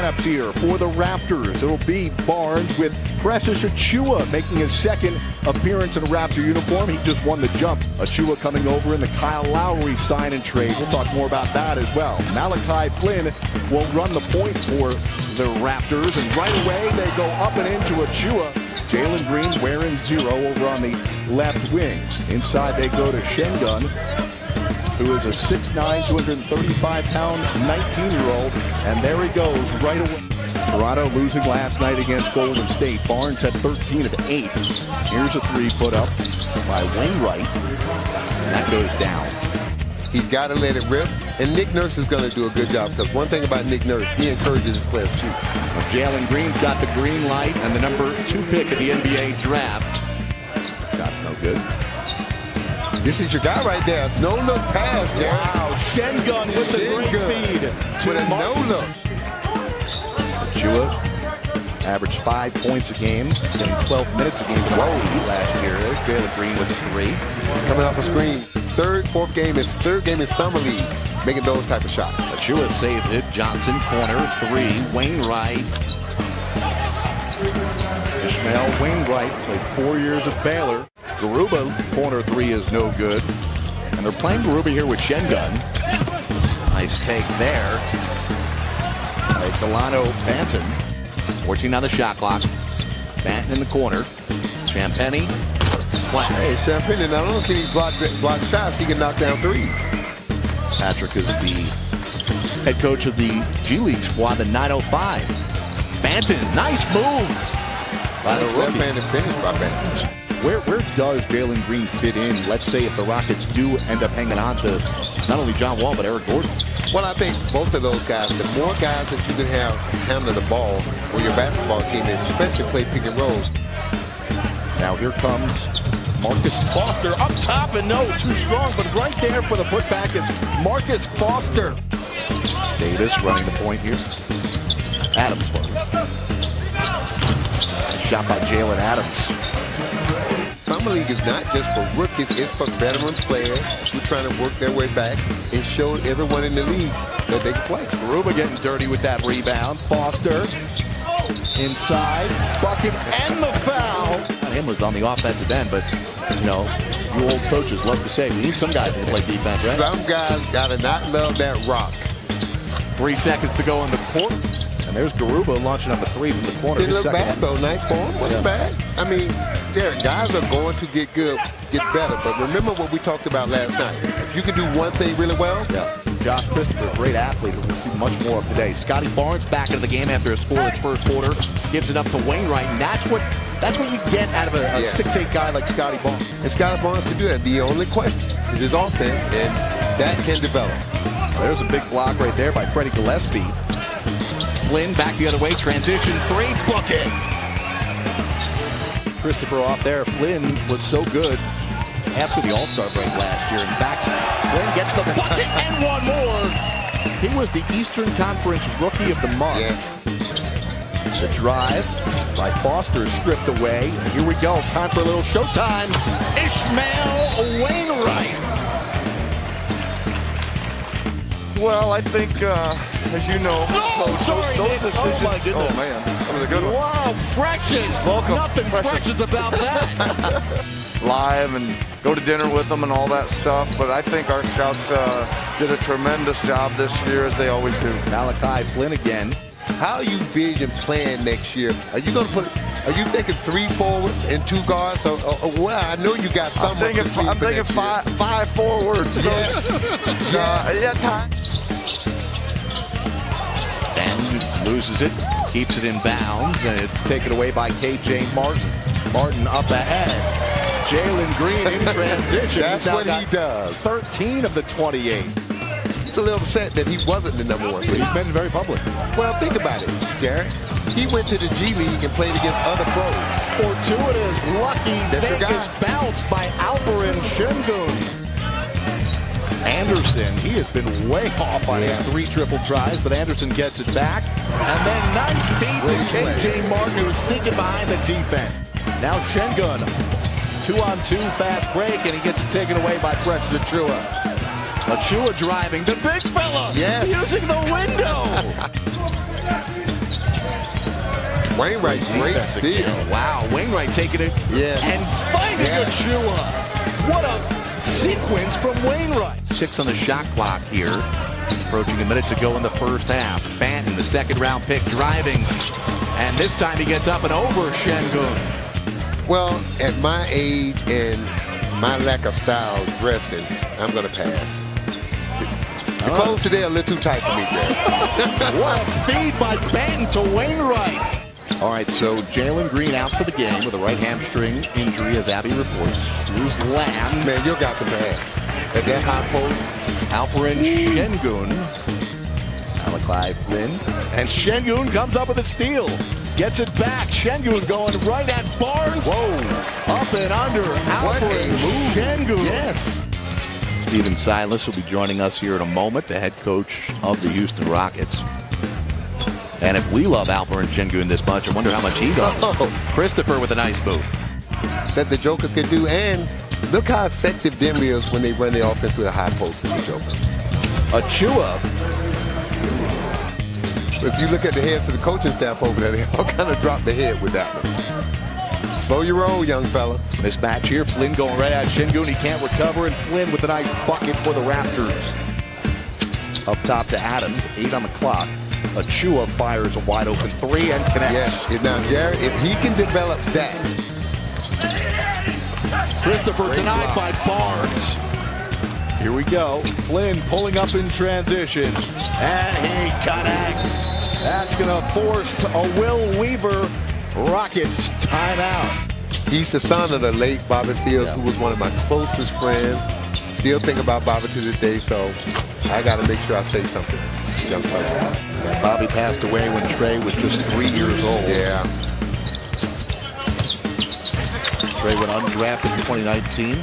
lineups here for the Raptors. It'll be Barnes with Precious Achiuwa making his second appearance in a Raptor uniform. He just won the jump. Achiuwa coming over in the Kyle Lowry sign and trade. We'll talk more about that as well. Malachi Flynn will run the point for the Raptors, and right away they go up and into Achiuwa. Jalen Green wearing 0 over on the left wing. Inside they go to Şengün, who is a 6'9", 235-pound 19-year-old, and there he goes right away. Toronto losing last night against Golden State. Barnes had 13 of 8. Here's a 3 put up by Wainwright, and that goes down. He's got to let it rip, and Nick Nurse is going to do a good job, because one thing about Nick Nurse, he encourages his players too. Jalen Green's got the green light and the number 2 pick of the NBA draft. That's no good. This is your guy right there. No look pass, Jared. Wow, Şengün with a great feed. With a no look. Achiuwa averaged 5 points a game, getting 12 minutes a game last year. There's Jalen Green with a 3. Coming off a screen. Third game in summer league, making those type of shots. Achiuwa saved it. Johnson, corner, 3. Wainwright. Ishmael Wainwright played 4 years at Baylor. Garuba, corner 3 is no good. And they're playing Garuba here with Şengün. Nice take there by Delano Banton. 14 on the shot clock. Banton in the corner. Champagnie. Hey, Champagnie, not only can he block shots, he can knock down threes. Patrick is the head coach of the G League squad, the 905. Banton, nice move by the rookie. Left-handed finish by Banton. Where does Jalen Green fit in? Let's say if the Rockets do end up hanging on to not only John Wall, but Eric Gordon. Well, I think both of those guys, the more guys that you can have handling the ball for your basketball team, and especially play pick and roll. Now here comes Marcus Foster up top, and no, too strong, but right there for the putback is Marcus Foster. Davis running the point here. Adams. Shot by Jalen Adams. Summer League is not just for rookies, it's for veteran players who are trying to work their way back and show everyone in the league that they can play. Garuba getting dirty with that rebound. Foster inside, bucket and the foul. Him was on the offensive end, but you know, you old coaches love to say we need some guys that play defense, right? Some guys gotta not love that rock. 3 seconds to go in the quarter. And there's Garuba launching up a 3 from the corner. Didn't look bad though, nice form, wasn't bad. I mean, Derek, guys are going to get better, but remember what we talked about last night. If you can do one thing really well. Josh Christopher, great athlete, we'll see much more of today. Scotty Barnes back into the game after a scoreless first quarter. Gives it up to Wainwright, and that's what you get out of a 6'8" guy like Scotty Barnes. And Scotty Barnes can do that. The only question is his offense, and that can develop. There's a big block right there by Freddie Gillespie. Flynn back the other way, transition 3, bucket. Christopher off there. Flynn was so good after the All-Star break last year. In fact, Flynn gets the bucket and one more. He was the Eastern Conference Rookie of the Month. Yes. The drive by Foster stripped away. Here we go. Time for a little showtime. Ishmael Wainwright. Well, I think, as you know, those decisions. Oh, my goodness. Oh, man. That was a good one. Wow, Precious. Welcome. Nothing precious about that. Live and go to dinner with them and all that stuff. But I think our scouts did a tremendous job this year, as they always do. Malachi Flynn again. How you vision playing next year? Are you thinking 3 forwards and 2 guards? Or well, I know you got some. I'm thinking 5 forwards. Yeah, time. And loses it, keeps it in bounds, and it's taken away by KJ Martin. Martin up ahead. Jalen Green in transition. That's what he does. 13 of the 28. He's a little upset that he wasn't the number 1. He's been very public. Well, think about it, Jared. He went to the G League and played against other pros. Fortuitous, lucky Vegas bounce by Alperen Şengün. Anderson, he has been way off on his 3 triple tries, but Anderson gets it back. And then nice feed to KJ Martin, who's sneaking behind the defense. Now Şengün, 2-on-2 fast break, and he gets it taken away by Precious Achiuwa. Achiuwa driving, the big fella, using the window. Wainwright, great steal. Wow, Wainwright taking it Yeah. and finding Achua. What a sequence from Wainwright. 6 on the shot clock here. Approaching a minute to go in the first half. Banton, the second-round pick, driving. And this time he gets up and over Şengün. Well, at my age and my lack of style dressing, I'm going to pass. The clothes today are a little too tight for me, Jared. What a feed by Banton to Wainwright. All right, so Jalen Green out for the game with a right hamstring injury, as Abby reports. Here's Lamb. Man, you got the pass. At that high post. Alperen Şengün. Malachi Flynn. And Şengün comes up with a steal. Gets it back. Şengün going right at Barnes. Whoa. Up and under. Alperen Şengün. Yes. Steven Silas will be joining us here in a moment, the head coach of the Houston Rockets. And if we love Alperen Şengün this much, I wonder how much he does. Christopher with a nice move. That the Joker could do, and look how effective Denver is when they run the offense with a high post with the Joker. Achua. If you look at the heads of the coaching staff over there, they all kind of drop their head with that one. Slow your roll, young fella. Mismatch here. Flynn going right at Şengün. He can't recover, and Flynn with a nice bucket for the Raptors. Up top to Adams. 8 on the clock. Achua fires a wide open 3 and connects. Yes. Now, Jared, if he can develop that. Christopher denied by Barnes. Here we go. Flynn pulling up in transition. And he connects. That's going to force a Will Weaver Rockets timeout. He's the son of the late Bobby Fields, who was one of my closest friends. Still think about Bobby to this day, so I got to make sure I say something. Young fella. Yeah, Bobby passed away when Trey was just 3 years old. Yeah. Trey went undrafted in 2019.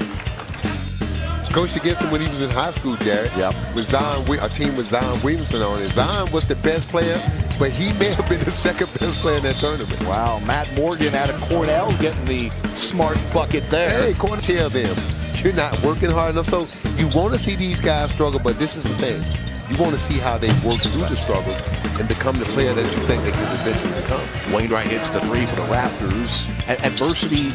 Coached against him when he was in high school, Jared. Yep. With Zion, a team with Zion Williamson on it. Zion was the best player, but he may have been the second best player in that tournament. Wow, Matt Morgan out of Cornell getting the smart bucket there. Hey, Cornell, tell them you're not working hard enough. So you want to see these guys struggle, but this is the thing. You want to see how they work through the struggles and become the player that you think they can eventually become. Wainwright hits the 3 for the Raptors. Adversity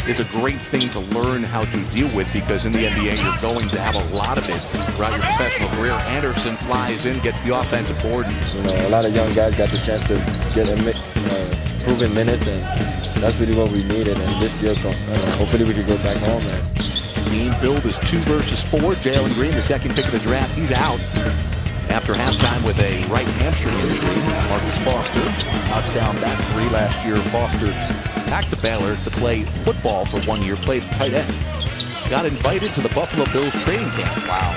is a great thing to learn how to deal with, because in the NBA you're going to have a lot of it throughout your professional career. Anderson flies in, gets the offensive board. You know, a lot of young guys got the chance to get proven minutes, and that's really what we needed. And this year, hopefully we can go back home. Team build is 2 versus 4. Jalen Green, the second pick of the draft, he's out after halftime with a right hamstring injury. Marcus Foster knocks down that 3 last year. Foster back to Baylor to play football for 1 year, played tight end. Got invited to the Buffalo Bills training camp. Wow.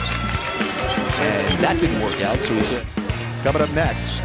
And that didn't work out, so he's coming up next.